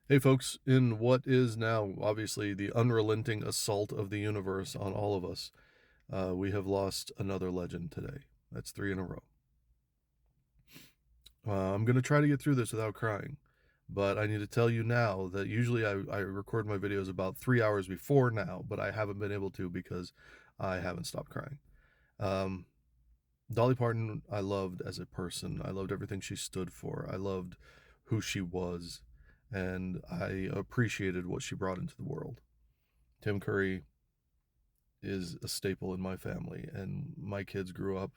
Hey folks, in what is now obviously the unrelenting assault of the universe on all of us, we have lost another legend today. That's three in a row. I'm going to try to get through this without crying, but I need to tell you now that usually I record my videos about 3 hours before now, but I haven't been able to because I haven't stopped crying. Um, Dolly Parton, I loved as a person. I loved everything she stood for. I loved who she was, and I appreciated what she brought into the world. Tim Curry is a staple in my family, and my kids grew up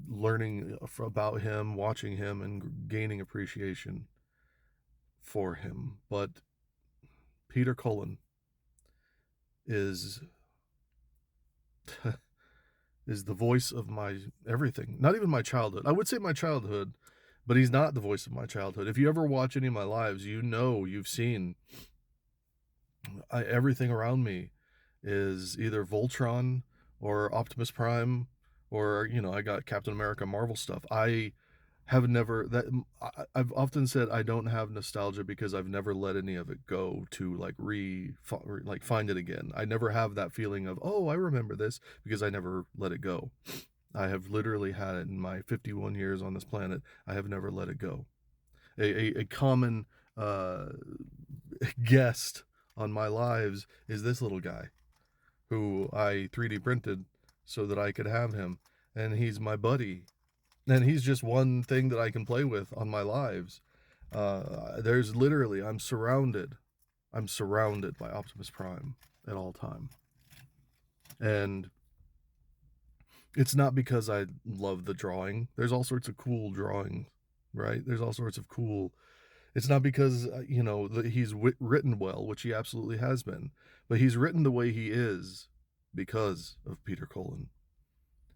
learning about him, watching him, and gaining appreciation for him. But Peter Cullen is is the voice of my everything. Not even my childhood. I would say my childhood, but he's not the voice of my childhood. If you ever watch any of my lives, you know you've seen everything around me is either Voltron or Optimus Prime, or I got Captain America Marvel stuff. I have never that I've often said I don't have nostalgia because I've never let any of it go to like find it again. I never have that feeling of, oh, I remember this, because I never let it go. I have literally had it in my 51 years on this planet. I have never let it go. A common uh, guest on my lives is this little guy who I 3D printed so that I could have him. And he's my buddy. And he's just one thing that I can play with on my lives. There's literally, I'm surrounded by Optimus Prime at all time. And it's not because I love the drawing. There's all sorts of cool drawing, right? There's all sorts of cool. It's not because, he's written well, which he absolutely has been, but he's written the way he is because of Peter Cullen.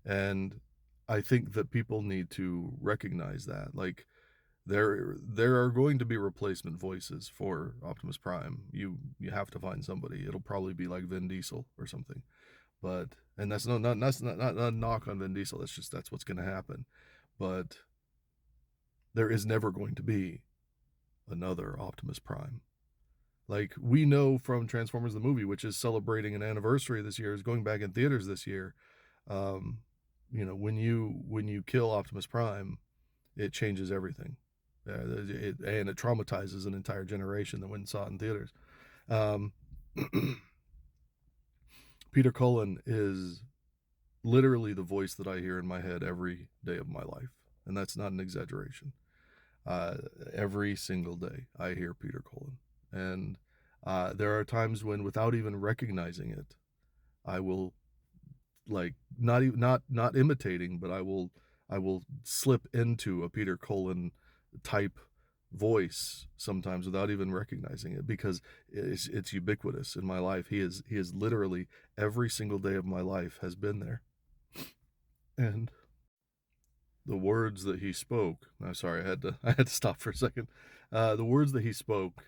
And I think that people need to recognize that. Like, there are going to be replacement voices for Optimus Prime. You have to find somebody. It'll probably be like Vin Diesel or something. But and that's not a knock on Vin Diesel. That's what's going to happen. But there is never going to be another Optimus Prime. Like, we know from Transformers the movie, which is celebrating an anniversary this year, is going back in theaters this year. Um, when you kill Optimus Prime, it changes everything. And it traumatizes an entire generation that went and saw it in theaters. Um, Peter Cullen is literally the voice that I hear in my head every day of my life, and that's not an exaggeration. Uh, every single day, I hear Peter Cullen, and there are times when, without even recognizing it, I will, like, not imitating, but I will slip into a Peter Cullen type voice sometimes without even recognizing it, because it's ubiquitous in my life. He is literally every single day of my life has been there. And the words that he spoke, I'm sorry, I had to stop for a second. The words that he spoke,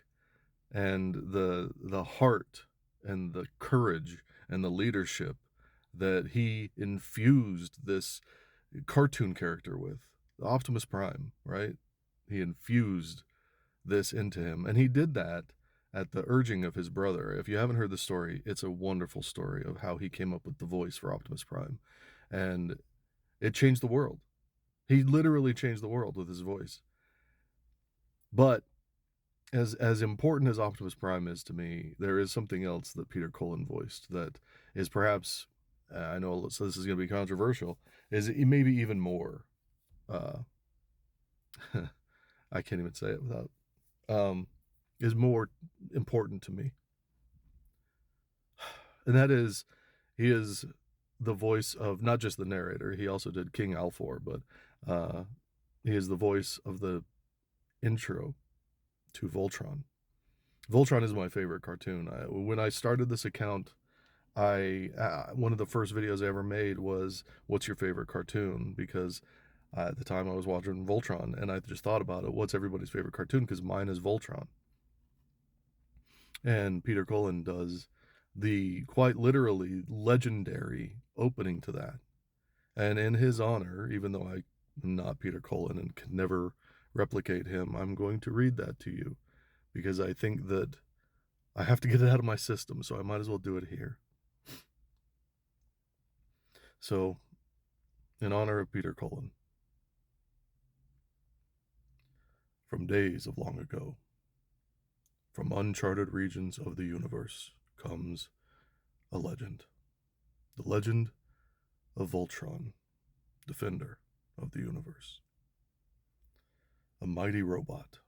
and the heart and the courage and the leadership that he infused this cartoon character with, Optimus Prime, right? He infused this into him, and he did that at the urging of his brother. If you haven't heard the story, it's a wonderful story of how he came up with the voice for Optimus Prime, and it changed the world. He literally changed the world with his voice. But as important as Optimus Prime is to me, there is something else that Peter Cullen voiced that is perhaps, I know, so this is going to be controversial, is maybe even more. Uh, I can't even say it without. Um, is more important to me, and that is, he is the voice of not just the narrator. He also did King Alfor, but uh, he is the voice of the intro to Voltron. Voltron is my favorite cartoon. When I started this account, I one of the first videos I ever made was, "What's your favorite cartoon?" Because at the time I was watching Voltron, and I just thought about it. What's everybody's favorite cartoon? Because mine is Voltron, and Peter Cullen does the quite literally legendary opening to that. And in his honor, even though I am not Peter Cullen and can never replicate him, I'm going to read that to you. because I think that I have to get it out of my system, so I might as well do it here. So, in honor of Peter Cullen, from days of long ago, from uncharted regions of the universe, comes a legend. The legend of Voltron, defender of the universe. A mighty robot,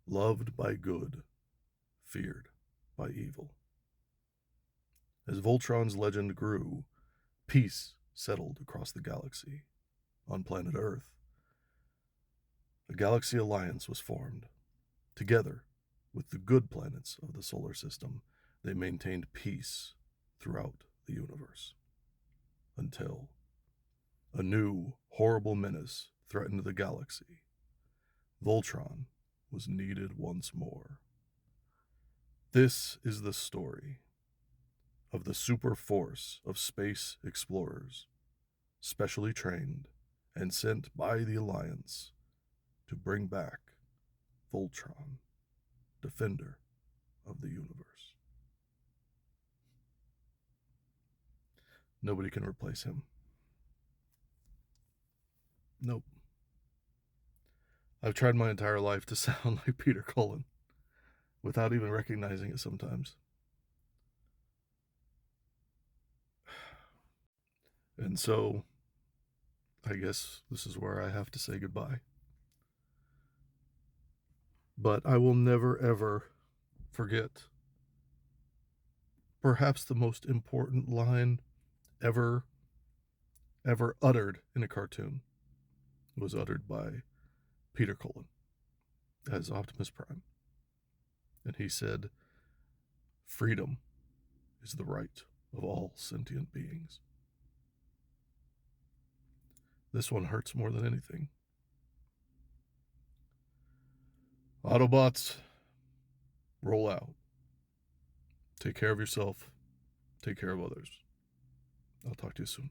loved by good, feared by evil. As Voltron's legend grew, peace settled across the galaxy. On planet Earth, a galaxy alliance was formed. Together with the good planets of the solar system, they maintained peace throughout the universe. Until a new, horrible menace threatened the galaxy. Voltron was needed once more. This is the story of the super force of space explorers, specially trained and sent by the Alliance to bring back Voltron, defender of the universe. Nobody can replace him. Nope. I've tried my entire life to sound like Peter Cullen without even recognizing it sometimes. And so, I guess this is where I have to say goodbye. But I will never, ever forget perhaps the most important line ever uttered in a cartoon. It was uttered by Peter Cullen as Optimus Prime. And he said, "Freedom is the right of all sentient beings." This one hurts more than anything. Autobots, roll out. Take care of yourself. Take care of others. I'll talk to you soon.